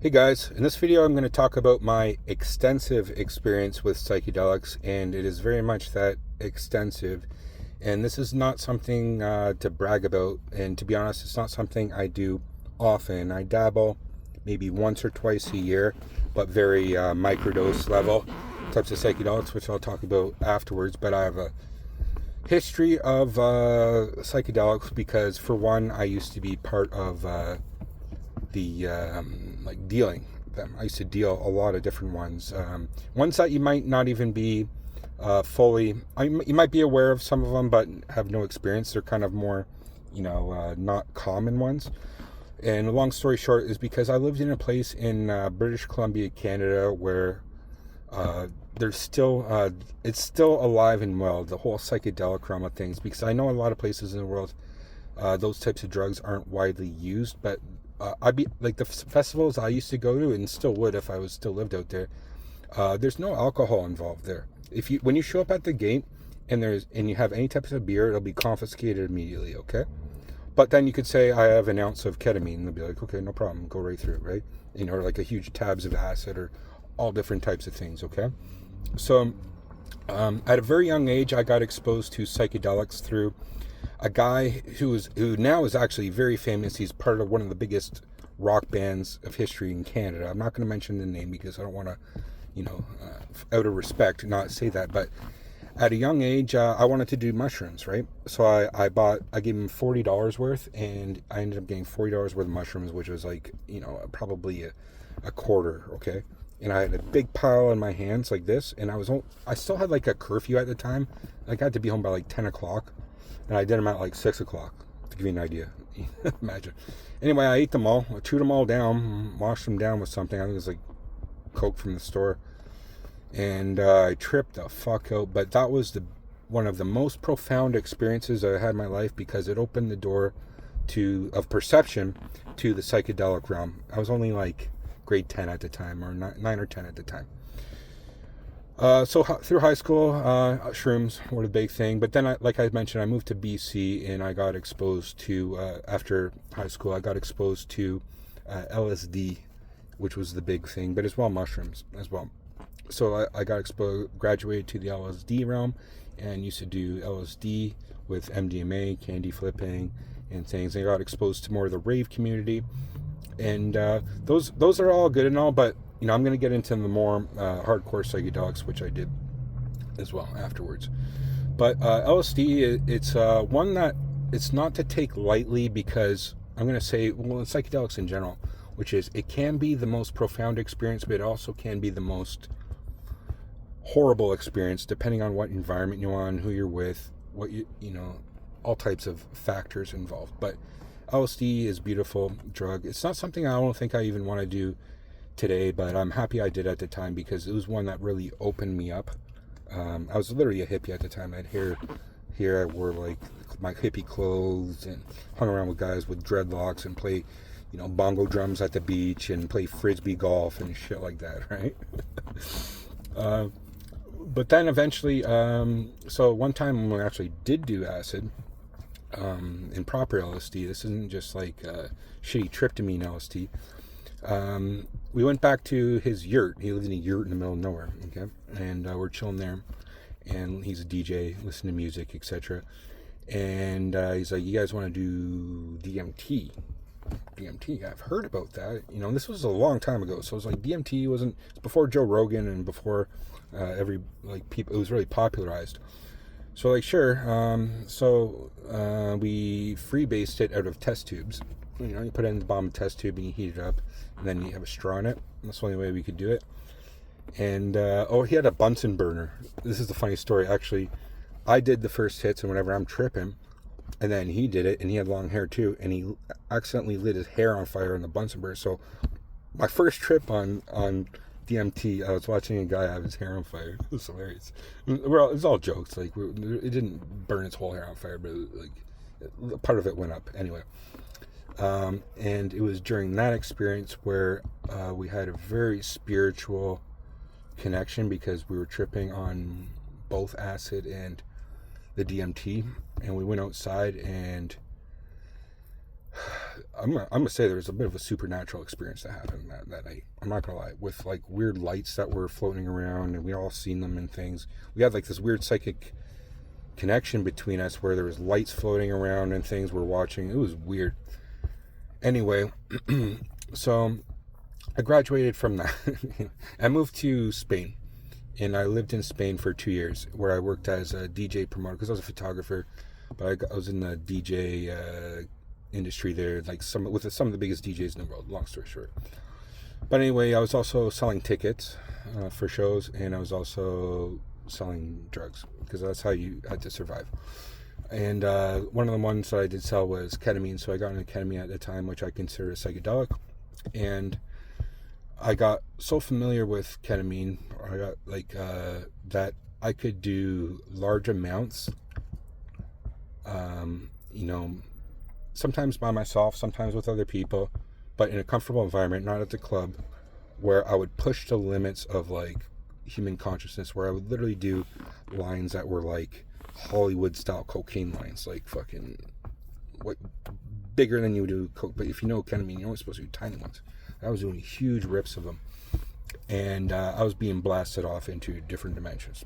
Hey guys, in this video I'm going to talk about my extensive experience with psychedelics, and it is very much that extensive. And this is not something to brag about, and to be honest, it's not something I do often. I dabble maybe once or twice a year, but very microdose level types of psychedelics, which I'll talk about afterwards. But I have a history of psychedelics because, for one, I used to be part of the like dealing them. I used to deal a lot of different ones. Ones that you might not even be fully, you might be aware of some of them, but have no experience. They're kind of more, not common ones. And a long story short is because I lived in a place in British Columbia, Canada, where there's still, it's still alive and well, the whole psychedelic realm of things, because I know a lot of places in the world, those types of drugs aren't widely used, but I'd be like the festivals I used to go to, and still would if I was still lived out there. There's no alcohol involved there. When you show up at the gate and you have any types of beer, it'll be confiscated immediately. Okay, but then you could say I have an ounce of ketamine, and they'll be like, okay, no problem, go right through it, right? Or like a huge tabs of acid or all different types of things. Okay, so at a very young age, I got exposed to psychedelics through a guy who now is actually very famous. He's part of one of the biggest rock bands of history in Canada. I'm not going to mention the name because I don't want to, out of respect, not say that. But at a young age, I wanted to do mushrooms, right? So I gave him $40 worth, and I ended up getting $40 worth of mushrooms, which was like, probably a quarter, okay? And I had a big pile in my hands like this, and I still had like a curfew at the time. Like I had to be home by like 10 o'clock. And I did them at like 6 o'clock, to give you an idea. Imagine. Anyway, I ate them all. I chewed them all down, washed them down with something. I think it was like Coke from the store. And I tripped the fuck out. But that was one of the most profound experiences I had in my life, because it opened the door of perception to the psychedelic realm. I was only like grade 10 at the time, or 9 or 10 at the time. So through high school, shrooms were the big thing. But then, like I mentioned, I moved to BC, and I got exposed to, after high school, I got exposed to LSD, which was the big thing, but as well mushrooms as well. So I got graduated to the LSD realm, and used to do LSD with MDMA, candy flipping, and things. I got exposed to more of the rave community, and those are all good and all, but I'm going to get into the more hardcore psychedelics, which I did as well afterwards. But LSD, it's one that it's not to take lightly, because I'm going to say, well, psychedelics in general, which is, it can be the most profound experience, but it also can be the most horrible experience, depending on what environment you're on, who you're with, what all types of factors involved. But LSD is a beautiful drug. It's not something I don't think I even want to do today, but I'm happy I did at the time, because it was one that really opened me up. I was literally a hippie at the time. I had hair here. I wore like my hippie clothes and hung around with guys with dreadlocks and play, bongo drums at the beach and play frisbee golf and shit like that, right? But then eventually, so one time when we actually did do acid, in proper LSD, this isn't just like shitty tryptamine LSD. We went back to his yurt. He lived in a yurt in the middle of nowhere, okay? And we're chilling there, and he's a DJ, listen to music, etc. And he's like, you guys want to do DMT? DMT, I've heard about that. This was a long time ago, so it was like DMT it's before Joe Rogan and before people, it was really popularized. So like, sure. So we freebased it out of test tubes. You put it in the bottom of a test tube and you heat it up, and then you have a straw in it. That's the only way we could do it. And he had a Bunsen burner. This is the funny story. Actually, I did the first hits, and whenever I'm tripping, and then he did it, and he had long hair too, and he accidentally lit his hair on fire in the Bunsen burner. So my first trip on DMT, I was watching a guy have his hair on fire. It was hilarious. It was all jokes. Like, it didn't burn his whole hair on fire, but part of it went up anyway. And it was during that experience where we had a very spiritual connection, because we were tripping on both acid and the DMT, and we went outside, and I'm gonna say there was a bit of a supernatural experience that happened that night. I'm not gonna lie, with like weird lights that were floating around, and we all seen them and things. We had like this weird psychic connection between us where there was lights floating around and things we're watching. It was weird. Anyway, so I graduated from that. I moved to Spain, and I lived in Spain for 2 years, where I worked as a DJ promoter because I was a photographer, but I was in the DJ industry there, like some of the biggest DJs in the world. Long story short. But anyway, I was also selling tickets for shows, and I was also selling drugs because that's how you had to survive. And one of the ones that I did sell was ketamine, so I got into ketamine at the time, which I consider a psychedelic. And I got so familiar with ketamine, or I got like that I could do large amounts, you know, sometimes by myself, sometimes with other people, but in a comfortable environment, not at the club, where I would push the limits of like human consciousness, where I would literally do lines that were like Hollywood style cocaine lines, like fucking what bigger than you do coke. But if you know ketamine, you're only supposed to do tiny ones. I was doing huge rips of them, and I was being blasted off into different dimensions.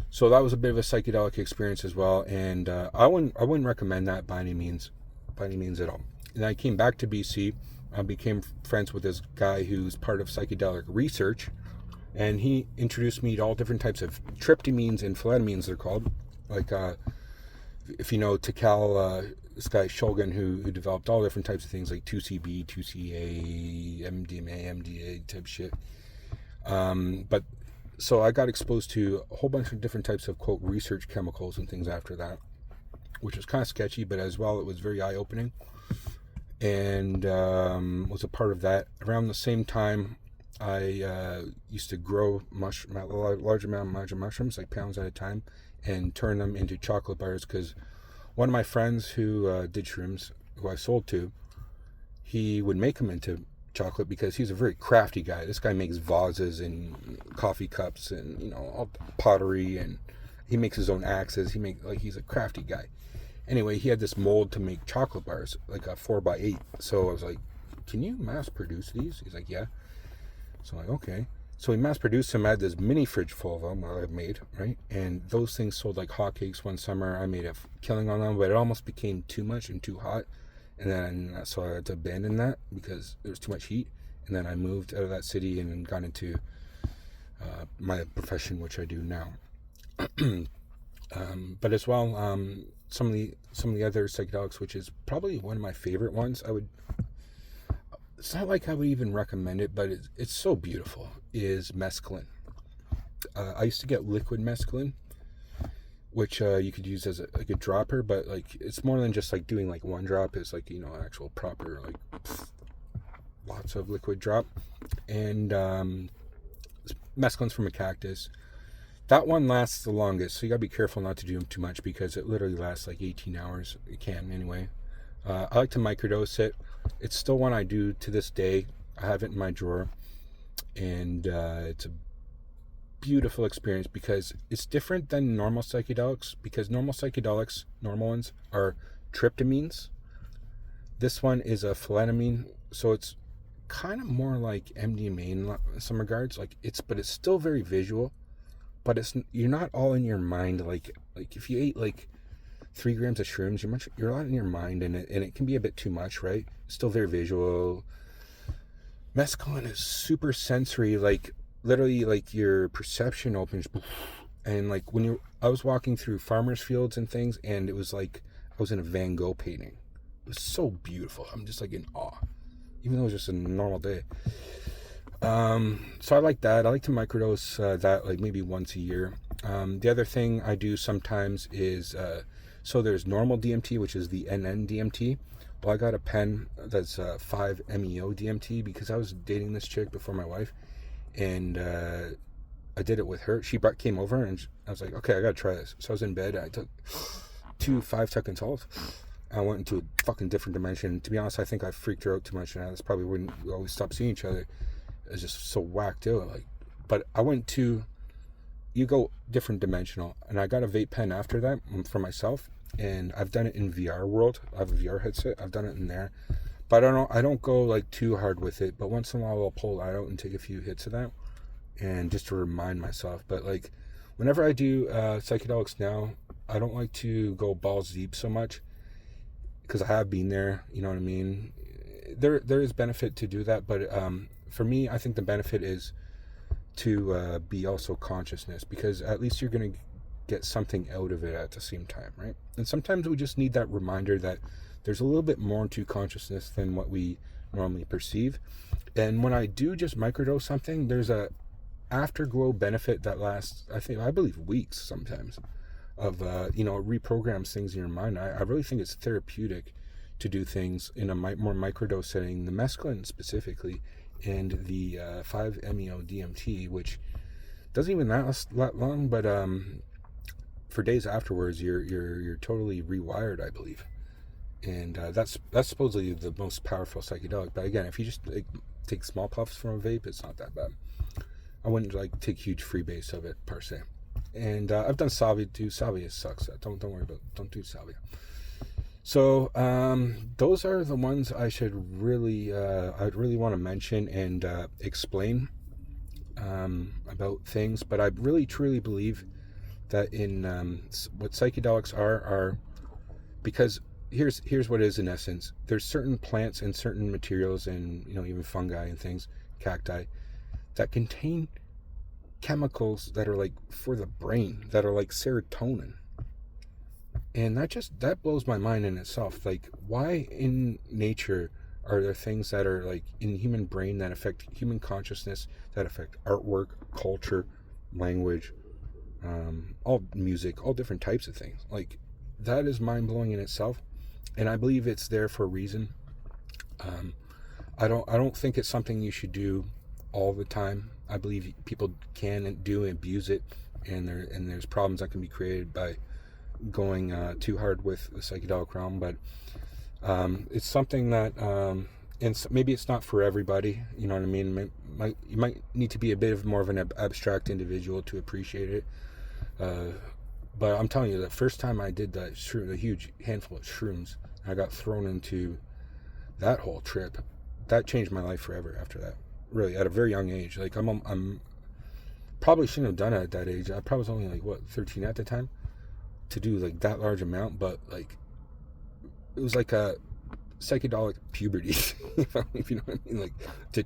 So that was a bit of a psychedelic experience as well, and I wouldn't recommend that by any means at all. And I came back to BC. I became friends with this guy who's part of psychedelic research, and he introduced me to all different types of tryptamines and phenethylamines, they're called. Like, if you know Tikal, this guy Shulgin, who developed all different types of things like 2CB, 2CA, MDMA, MDA type shit. But so I got exposed to a whole bunch of different types of, quote, research chemicals and things after that, which was kind of sketchy, but as well, it was very eye-opening. And was a part of that. Around the same time, I used to grow a large amount of magic mushrooms, like pounds at a time, and turn them into chocolate bars, because one of my friends who did shrooms, who I sold to, he would make them into chocolate because he's a very crafty guy. This guy makes vases and coffee cups and, you know, all pottery, and he makes his own axes. He's a crafty guy. Anyway, he had this mold to make chocolate bars, like a 4x8. So I was like, can you mass produce these? He's like, yeah. So I'm like, okay. So we mass produced them. I had this mini fridge full of them that I made, right? And those things sold like hotcakes one summer. I made a killing on them, but it almost became too much and too hot. And then so I had to abandon that because there was too much heat. And then I moved out of that city and got into my profession, which I do now. But as well, some of the other psychedelics, which is probably one of my favorite ones, it's not like I would even recommend it, but it's so beautiful, is mescaline. I used to get liquid mescaline, which you could use as a dropper, but like it's more than just like doing like one drop. It's like, you know, actual proper like lots of liquid drop. And mescaline's from a cactus. That one lasts the longest, so you gotta be careful not to do too much because it literally lasts like 18 hours. It can anyway. I like to microdose it. It's still one I do to this day. I have it in my drawer, and it's a beautiful experience because it's different than normal psychedelics, because normal ones, are tryptamines. This one is a phenethylamine, so it's kind of more like MDMA in some regards. But it's still very visual. But you're not all in your mind. Like if you ate like 3 grams of shrooms, you're a lot in your mind, and it can be a bit too much, right? It's still very visual. Mescaline is super sensory, like literally like your perception opens, and like I was walking through farmers fields and things, and it was like I was in a Van Gogh painting. It was so beautiful. I'm just like in awe, even though it was just a normal day. So I like that. I like to microdose that like maybe once a year. The other thing I do sometimes is so there's normal DMT, which is the NN DMT. Well, I got a pen that's 5-MeO DMT because I was dating this chick before my wife, and I did it with her. She came over, and I was like, okay, I gotta try this. So I was in bed. I took 2 5-second salts. I went into a fucking different dimension. To be honest, I think I freaked her out too much, and that's probably when we always stopped seeing each other. It was just so whacked out. But I went to, you go different dimensional, and I got a vape pen after that for myself, and I've done it in VR world. I have a VR headset. I've done it in there, but I don't go like too hard with it. But once in a while, I'll pull it out and take a few hits of that, and just to remind myself. But like, whenever I do psychedelics now, I don't like to go balls deep so much because I have been there. You know what I mean? There is benefit to do that, but for me, I think the benefit is to be also consciousness, because at least you're going to get something out of it at the same time, right? And sometimes we just need that reminder that there's a little bit more to consciousness than what we normally perceive. And when I do just microdose something, there's a afterglow benefit that lasts, I believe weeks sometimes, of it reprograms things in your mind. I really think it's therapeutic to do things in a more microdose setting, the mescaline specifically, and the 5-MeO DMT, which doesn't even last that long, but for days afterwards, you're totally rewired, I believe, and that's supposedly the most powerful psychedelic. But again, if you just take small puffs from a vape, it's not that bad. I wouldn't take huge freebase of it per se. And I've done salvia too. Salvia sucks. Don't worry about. Don't do salvia. So those are the ones I should really I'd really want to mention and explain about things. But I really truly believe that in what psychedelics are because here's what it is in essence. There's certain plants and certain materials and even fungi and things, cacti, that contain chemicals that are like for the brain, that are like serotonin. And that blows my mind in itself. Like, why in nature are there things that are like in the human brain that affect human consciousness, that affect artwork, culture, language, all music, all different types of things? Like, that is mind-blowing in itself, and I believe it's there for a reason. I don't think it's something you should do all the time. I believe people can and do abuse it, and there's problems that can be created by going too hard with the psychedelic realm. But it's something that and maybe it's not for everybody. You know what I mean? You might need to be a bit more of an abstract individual to appreciate it. But I'm telling you, the first time I did a huge handful of shrooms, I got thrown into that whole trip. That changed my life forever after that. Really, at a very young age. Like, I'm probably shouldn't have done it at that age. I probably was only 13 at the time, to do like that large amount. But like, it was like a psychedelic puberty, if you know what I mean. Like, to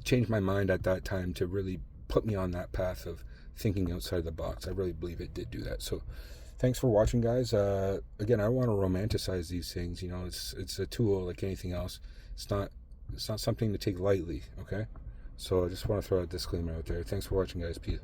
change my mind at that time, to really put me on that path of thinking outside the box. I really believe it did do that. So thanks for watching, guys. Again, I don't want to romanticize these things. It's a tool like anything else. It's not something to take lightly. Okay, so I just want to throw a disclaimer out there. Thanks for watching, guys. Peace.